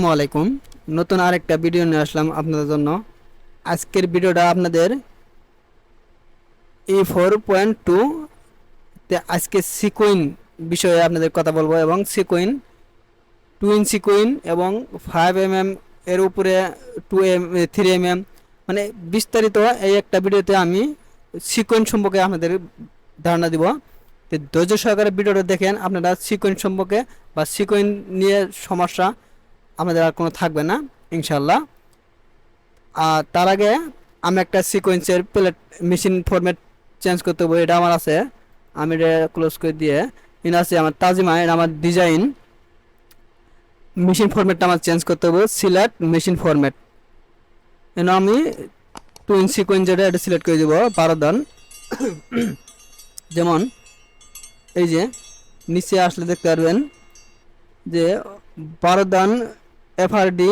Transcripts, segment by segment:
আসসালামু আলাইকুম। নতুন আরেকটা ভিডিও নিয়ে আসলাম আপনাদের জন্য। আজকের ভিডিওটা আপনাদের E4.2 তে আজকে সিকুইন বিষয়ে আপনাদের কথা বলবো এবং সিকুইন টুইন সিকুইন এবং 5 mm এর উপরে 3 mm মানে বিস্তারিত এই একটা ভিডিওতে আমি সিকুইন সম্পর্কে আপনাদের ধারণা দিব। তো ধৈর্য সহকারে ভিডিওটা দেখেন, আপনারা সিকুইন সম্পর্কে বা সিকুইন নিয়ে সমস্যা আমাদের আর কোনো থাকবে না ইনশাল্লাহ। আর তার আগে আমি একটা সিকোয়েন্সের প্লেট মেশিন ফরম্যাট চেঞ্জ করতে হবে, এটা আমার আছে। আমি এটা ক্লোজ করে দিয়ে আছে আমার তাজিমা, এটা আমার ডিজাইন। মেশিন ফরম্যাটটা আমার চেঞ্জ করতে হবে, সিলেক্ট মেশিন ফরম্যাট। এনে আমি টুইন সিকোয়েন্স যেটা এটা সিলেক্ট করে দেবো 12 দান। যেমন এই যে নিচে আসলে দেখতে পারবেন যে 12 দান FRD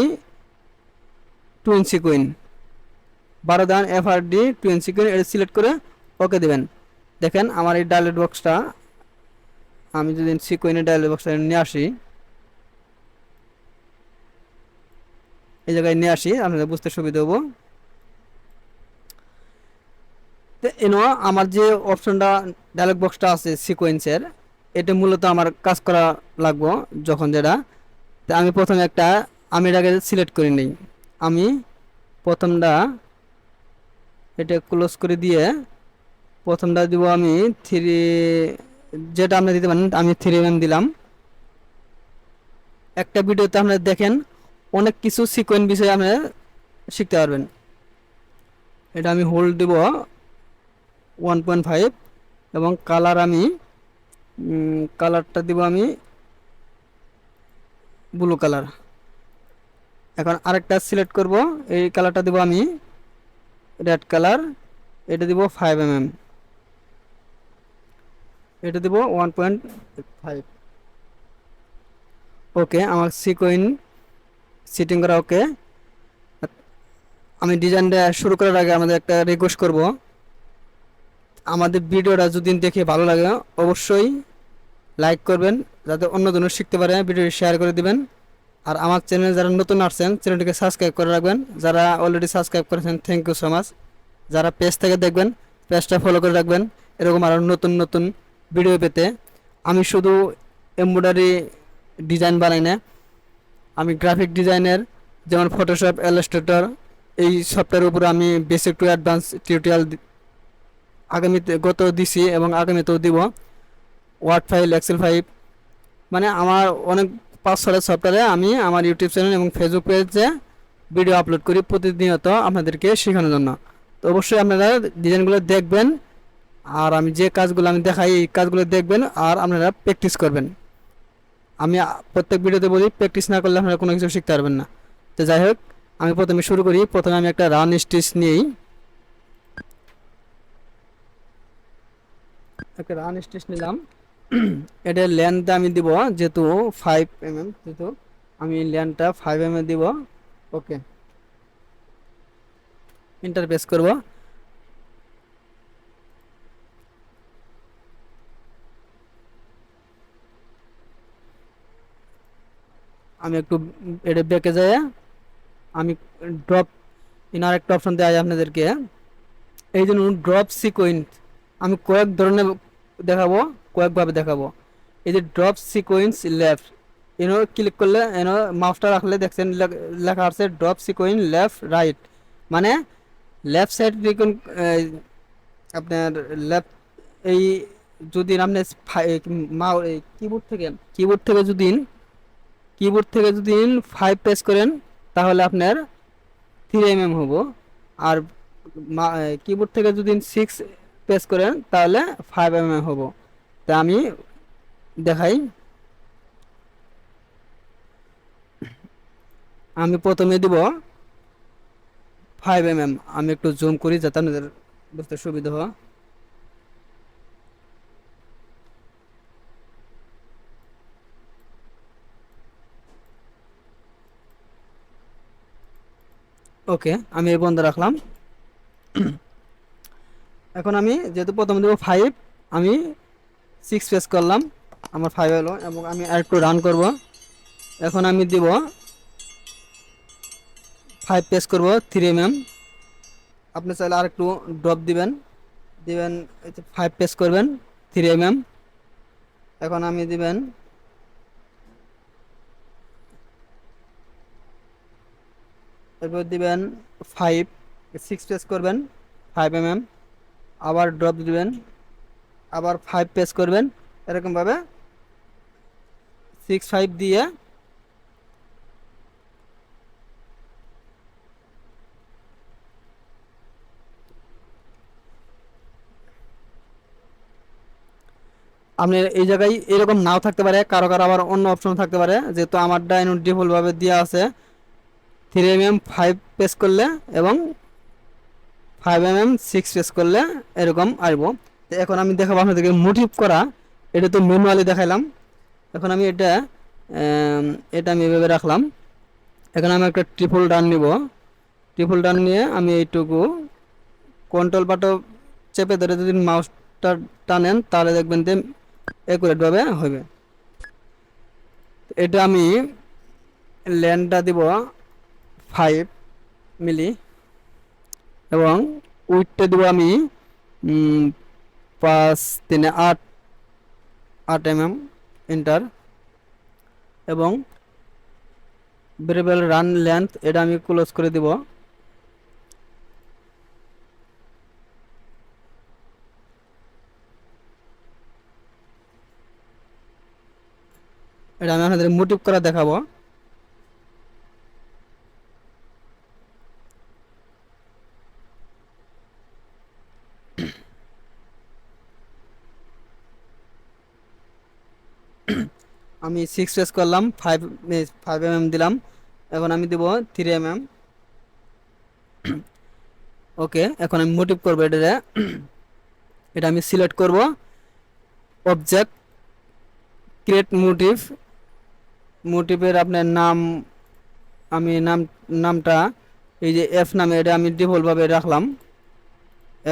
টুইন সিকুইন, 12 দান FRD টুইন সিকুইন এটা সিলেক্ট করে ওকে দেবেন। দেখেন আমার এই ডায়লগ বক্সটা, আমি যদি সিকুইনের ডায়লগ বক্সটা নিয়ে আসি, এই জায়গায় নিয়ে আসি আপনাদের বুঝতে সুবিধা হবো। তো এনো আমার যে অপশনটা ডায়লগ বক্সটা আছে সিকোয়েন্সের, এটা মূলত আমার কাজ করা লাগবো যখন যেটা। তো আমি প্রথমে আমি এটাকে সিলেক্ট করে নিই। আমি প্রথমটা এটা ক্লোজ করে দিয়ে প্রথমটা দিব আমি 3, যেটা আপনি দিতে পারেন। আমি 3 mm দিলাম। একটা ভিডিওতে আপনারা দেখেন অনেক কিছু সিকোয়েন্স বিষয়ে আপনারা শিখতে পারবেন। এটা আমি হোল্ড দিব 1.5 এবং কালার আমি কালারটা দিব আমি ব্লু কালার। এখন আরেকটা সিলেক্ট করব, এই কালারটা দিব আমি রেড কালার, এটা দিব 5 mm, এটা দিব 1.5। ওকে, আমার সিকোয়েন সিটিং করা ওকে। আমি ডিজাইনটা শুরু করার আগে আমাদের একটা রিকোয়েস্ট করব, আমাদের ভিডিওটা যদি দেখে ভালো লাগে অবশ্যই লাইক করবেন, যাতে অন্যজনও শিখতে পারে। ভিডিওটি শেয়ার করে দিবেন। আর আমার চ্যানেলে যারা নতুন আসছেন চ্যানেলটিকে সাবস্ক্রাইব করে রাখবেন। যারা অলরেডি সাবস্ক্রাইব করেছেন থ্যাংক ইউ সো মাচ। যারা পেজ থেকে দেখবেন পেজটা ফলো করে রাখবেন এরকম আরও নতুন নতুন ভিডিও পেতে। আমি শুধু এমব্রয়ডারি ডিজাইন বানাই না, আমি গ্রাফিক ডিজাইনের যেমন ফটোশপ, ইলাস্ট্রেটর এই সফটওয়্যারের উপরে আমি বেসিক টু অ্যাডভান্স টিউটোরিয়াল আগামীতে দিছি এবং আগামীতেও দিব। ওয়ার্ড ফাইল, এক্সেল ফাইল, মানে আমার অনেক 5-6 সফটওয়্যারে আমি আমার ইউটিউব চ্যানেল এবং ফেসবুক পেজে ভিডিও আপলোড করি প্রতিনিয়ত আপনাদেরকে শেখানোর জন্য। তো অবশ্যই আপনারা ডিজাইনগুলো দেখবেন আর আমি যে কাজগুলো আমি দেখাই এই কাজগুলো দেখবেন আর আপনারা প্র্যাকটিস করবেন। আমি প্রত্যেক ভিডিওতে বলি প্র্যাকটিস না করলে আপনারা কোনো কিছু শিখতে পারবেন না। তো যাই হোক, আমি প্রথমে শুরু করি। প্রথমে আমি একটা রান স্টিচ নিয়েই একটা রান স্টিচ নিলাম। এটার লেন্থ আমি দিব যেহেতু 5 mm, যেহেতু আমি লেন্থটা 5 mm দিব। ওকে, এন্টার প্রেস করব। আমি একটু এটা বেঁকে যায়, আমি ড্রপ ইনার একটা অপশন দেওয়া যায় আপনাদেরকে। এই জন্য ড্রপ সিকোয়েন্স আমি কয়েক ধরনের দেখাবো, কয়েকভাবে দেখাবো। এই যে ড্রপ সিকোয়েন্স লেফট, এনো ক্লিক করলে এনো মাউসটা রাখলে দেখছেন লেখা আছে ড্রপ সিকোয়েন্স লেফট রাইট, মানে লেফট সাইড আপনার লেফট। এই যদি আপনি কিবোর্ড থেকে যদি 5 প্রেস করেন তাহলে আপনার 3 mm হব। আর কিবোর্ড থেকে যদি 6 প্রেস করেন তাহলে 5 mm হব। তা আমি দেখাই। আমি প্রথমে দিব 5 mm। আমি একটু জুম করি যাতে আপনাদের বুঝতে সুবিধা হয়। ওকে, আমি এই বন্ধ রাখলাম। এখন আমি যেহেতু প্রথমে দেবো 5, আমি 6 প্রেস করলাম, আমার 5 হলো এবং আমি আর একটু রান করব। এখন আমি দিব 5 পেস করব 3 mm। আপনি চাইলে আর একটু ড্রপ দিবেন, 5 পেস করবেন 3 mm। এখন আমি দিবেন এরপর দিবেন 6 পেস করবেন 5 mm, আবার ড্রপ দিবেন, আবার 5 পেস করবেন, এরকম ভাবে 6 5 দিয়ে আপনি এই জায়গায় এরকম নাও থাকতে পারে, কারো কারো আবার অন্য অপশন থাকতে পারে, যেহেতু আমার ডাইনোড ডিফল্ট ভাবে দেওয়া আছে 3 mm 5 পেস করলে এবং 5 mm 6 পেস করলে এরকম আসবো। তো এখন আমি দেখাবো আপনাদেরকে মোটিভ করা। এটা তো ম্যানুয়ালি দেখাইলাম, এখন আমি এটা আমি এভাবে রাখলাম। এখন আমি একটা ট্রিপল ডান নিব, ট্রিপল ডান নিয়ে আমি এইটুকু কন্ট্রোল বাটন চেপে ধরে যদি মাউসটা টানেন তাহলে দেখবেন যে একুরেট ভাবে হবে। এটা আমি লেন্থটা দিব 5 মিলি এবং উইডটা দিব আমি 5 3 8 mm এন্টার, এবং ভেরিয়েবল রান লেন্থ এটা আমি ক্লোজ করে দিব। এটা আমি আপনাদের মোটিভ করা দেখাবো। আমি 6 পেস করলাম, 5 mm দিলাম, এখন আমি দিব 3 mm। ওকে, এখন আমি মোটিভ করবো এটা এটা আমি সিলেক্ট করব, অবজেক্ট ক্রিয়েট মোটিভ, মোটিভের আপনার নাম, আমি নামটা এই যে এফ নামে এটা আমি ডিফল্ট ভাবে রাখলাম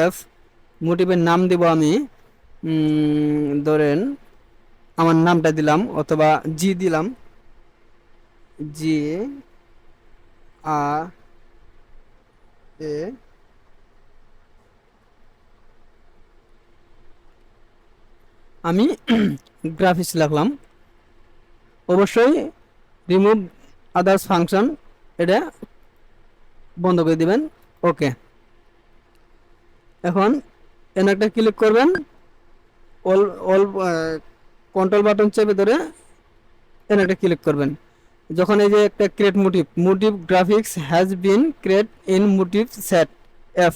এফ। মোটিভের নাম দিব আমি ধরেন আমার নামটা দিলাম, অথবা জি দিলাম, জি আ এ আমি গ্রাফিক্স লিখলাম। অবশ্যই রিমুভ আদার্স ফাংশন এটা বন্ধ করে দিবেন। ওকে, এখন এন একটা ক্লিক করবেন, অল অল কন্ট্রোল বাটন চেপে ধরে এন একটা ক্লিক করবেন। যখন এই যে একটা create motif graphics has been create in motif set F,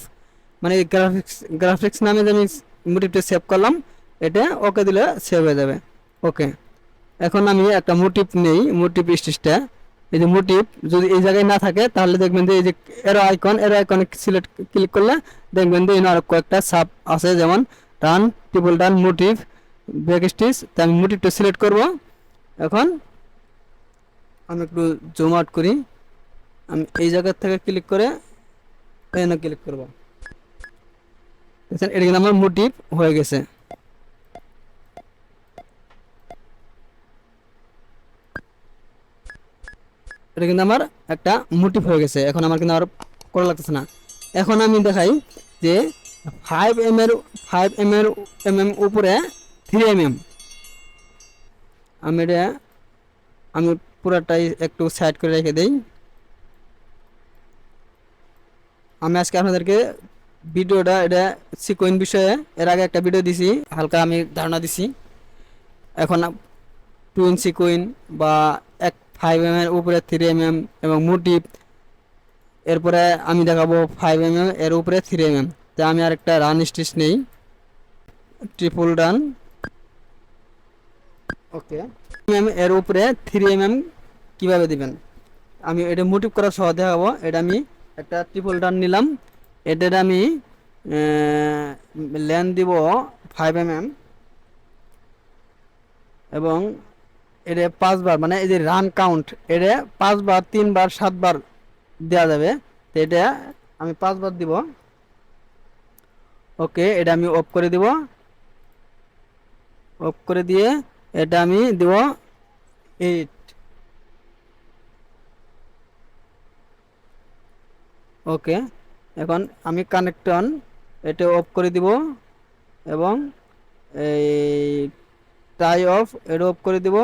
মানে গ্রাফিক্স নামে যে আমি মোটিভটা সেভ করলাম, এটা ওকে দিলে সেভ হয়ে যাবে। ওকে, এখন আমি একটা মোটিভ নেই, মোটিভ স্টিচটা, এই যে মোটিভ যদি এই জায়গায় না থাকে তাহলে দেখবেন যে এই যে এরো আইকনে সিলেক্ট ক্লিক করলে দেখবেন যে আর কয়েকটা সাব আছে, যেমন run, triple run, motif, back stitch. তাই আমি মোটিভটা সিলেক্ট করব। এখন আমি একটু জুম আউট করি, আমি এই জায়গা থেকে ক্লিক করে এখানে ক্লিক করব, দেখছেন এটা কিন্তু আমার মোটিভ হয়ে গেছে। এটা কিন্তু আমার একটা মোটিভ হয়ে গেছে, এখন আমার কিন্তু আর করা লাগতেছে না। এখন আমি দেখাই যে 5 mm উপরে 3 mm, আমি পুরাটাই একটু সাইড করে রেখে দেই। আমি আজকে আপনাদেরকে ভিডিওটা এটা সিকোয়েন্স বিষয়ে এর আগে একটা ভিডিও দিছি, হালকা আমি ধারণা দিছি। এখন টুইন সিকোয়েন্স বা 5 mm উপরে 3 mm এবং মোটিভ, এরপরে আমি দেখাবো 5 mm এর উপরে 3 mm। তাই আমি আর একটা রান স্টিচ নেই, ট্রিপল রান। ওকে, এর উপরে 3 mm কিভাবে দিবেন আমি এটা মোটিভ করা সহ দেখাবো। এটা আমি একটা ট্রিপল রান নিলাম, এটার আমি লেন্থ দিব 5 mm এবং এটা 5 বার, মানে এই যে রান কাউন্ট এটা 5 বার, 3 বার, 7 বার দেওয়া যাবে। তো এটা আমি 5 বার দিব। ওকে, এটা আমি অফ করে দিব, অফ করে দিয়ে এটা আমি দিব 8। ওকে, এখন আমি কানেক্টন এটা অফ করে দিব এবং এই টাই অফ এটা অফ করে দিব,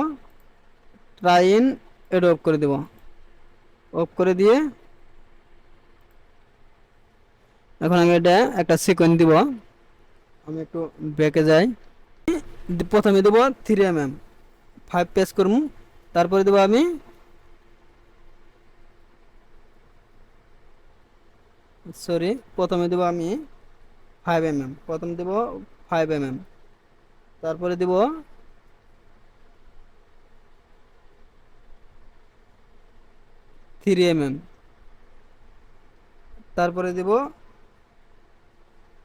ট্রাই ইন এটা অফ করে দিব। অফ করে দিয়ে এখন আমি এটা একটা সিকোয়েন্স দিব। আমি একটু ব্যাকে যাই, প্রথমে দেবো 3 mm 5 পেস করবো, তারপরে দেবো আমি সরি প্রথমে দেবো আমি 5 mm, প্রথম দেব 5 mm, তারপরে দেব 3 mm, তারপরে দেব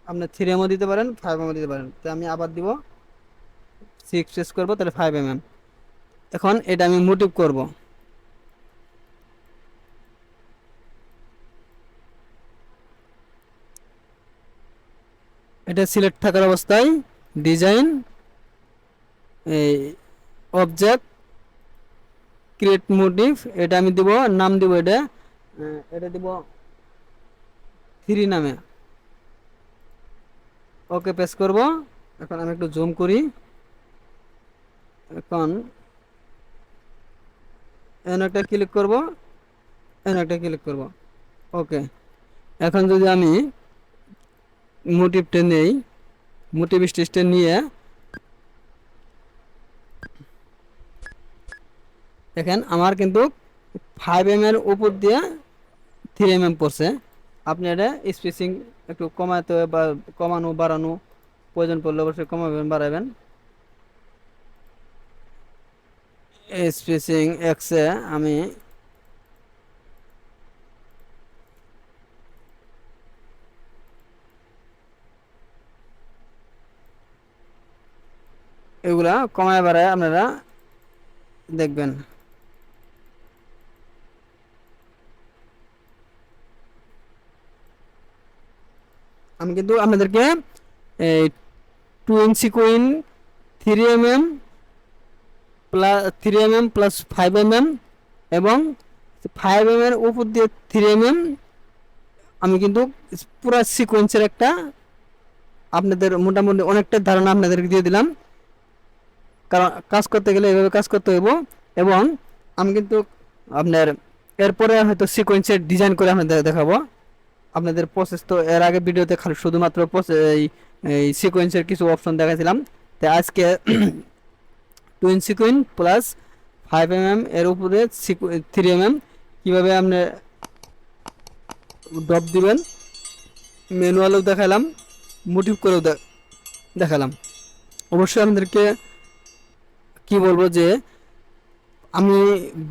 আপনি 3 mm দিতে পারেন 5 mm দিতে পারেন, তো আমি আবার দিব 6 পেস করবো, তাহলে 5 mm। এখন এটা আমি মোটিভ করব। এটা সিলেক্ট থাকার অবস্থায় ডিজাইন, এই অবজেক্ট, ক্রিয়েট মোটিভ, এটা আমি দিব নাম দিব এটা এটা দিব 3 নামে। ওকে পেস করব। এখন আমি একটু জুম করি, এখন এন একটা ক্লিক করব, এন একটা ক্লিক করব। ওকে, এখন যদি আমি মোটিভটা নেই, মোটিভ স্টিচটা নিয়ে দেখেন আমার কিন্তু 5 mm এর উপর দিয়ে 3 mm পড়ছে। আপনি এটা স্পেসিং একটু কমাতে বা কমানো বাড়ানো প্রয়োজন পড়লে অবশ্যই কমাবেন বাড়াবেন। স্পেসিং এক্সে আমি এগুলা কমায় বাড়ায় আপনারা দেখবেন। আমি কিন্তু আপনাদেরকে এই twinsequin 3 mm plus 3 mm plus 5 mm এবং 5 mm এর উপর দিয়ে 3 mm আমি কিন্তু পুরো সিকোয়েন্সের একটা আপনাদের মোটামুটি অনেকটা ধারণা আপনাদেরকে দিয়ে দিলাম। কারণ কাজ করতে গেলে এভাবে কাজ করতে হইব। এবং আমি কিন্তু আপনার এরপরে হয়তো সিকোয়েন্সের ডিজাইন করে আপনাদের দেখাবো। আপনাদের প্রসেস তো এর আগে ভিডিওতে খালি শুধুমাত্র এই সিকোয়েন্সের কিছু অপশন দেখাছিলাম, তো আজকে twinsequin প্লাস 5 mm এর উপরে 3 mm কীভাবে আপনি ড্রপ দিবেন ম্যানুয়ালও দেখালাম, মোটিভ করেও দেখালাম। অবশ্যই আপনাদেরকে কি বলবো যে আমি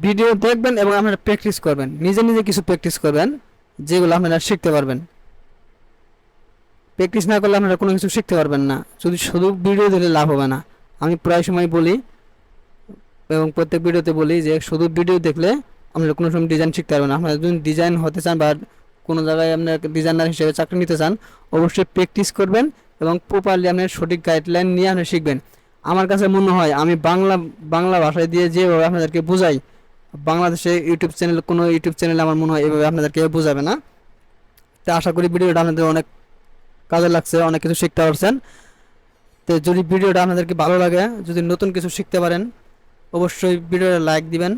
ভিডিও দেখবেন এবং আপনারা প্র্যাকটিস করবেন, নিজে নিজে কিছু প্র্যাকটিস করবেন যেগুলো আপনারা শিখতে পারবেন। প্র্যাকটিস না করলে আপনারা কোনো কিছু শিখতে পারবেন না, যদি শুধু ভিডিও দেখলে লাভ হবে না। আমি প্রায় সময় বলি এবং প্রত্যেক ভিডিওতে বলি যে শুধু ভিডিও দেখলে আপনারা কোনো সময় ডিজাইন শিখতে পারবেন না। আপনারা যদি ডিজাইন হতে চান বা কোনো জায়গায় আপনার ডিজাইনার হিসেবে চাকরি নিতে চান, অবশ্যই প্র্যাকটিস করবেন এবং প্রপারলি আপনার সঠিক গাইডলাইন নিয়ে আপনি শিখবেন। আমার কাছে মনে হয় আমি বাংলা ভাষায় দিয়ে যেভাবে আপনাদেরকে বোঝাই, বাংলাদেশে কোনো ইউটিউব চ্যানেল আমার মনে হয় এভাবে আপনাদেরকে বোঝাবে না। তো আশা করি ভিডিওটা আপনাদের অনেক কাজে লাগছে, অনেক কিছু শিখতে পারছেন। তো যদি ভিডিওটা আপনাদেরকে ভালো লাগে, যদি নতুন কিছু শিখতে পারেন, অবশ্যই ভিডিওটা লাইক দিবেন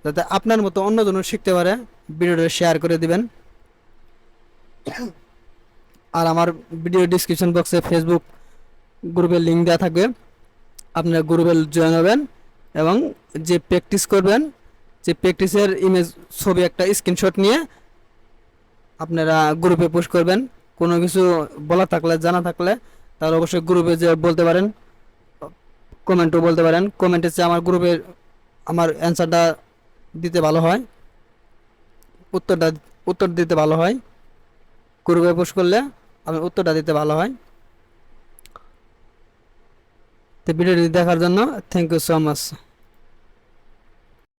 যাতে আপনার মতো অন্যজনও শিখতে পারে। ভিডিওটা শেয়ার করে দিবেন। আর আমার ভিডিও ডিসক্রিপশন বক্সে ফেসবুক গ্রুপের লিঙ্ক দেওয়া থাকবে, আপনারা গ্রুপে জয়েন হবেন এবং যে প্র্যাকটিস করবেন, যে প্র্যাকটিসের ইমেজ ছবি একটা স্ক্রিনশট নিয়ে আপনারা গ্রুপে পোস্ট করবেন। কোনো কিছু বলা থাকলে জানা থাকলে তাহলে অবশ্যই গ্রুপে যে বলতে পারেন, কমেন্টও বলতে পারেন। কমেন্টে চেয়ে আমার গ্রুপে আমার অ্যান্সারটা দিতে ভালো হয়, উত্তর দিতে ভালো হয়। গ্রুপে পোস্ট করলে আমি উত্তরটা দিতে ভালো হয়। তো ভিডিওটি দেখার জন্য থ্যাংক ইউ সো মাচ।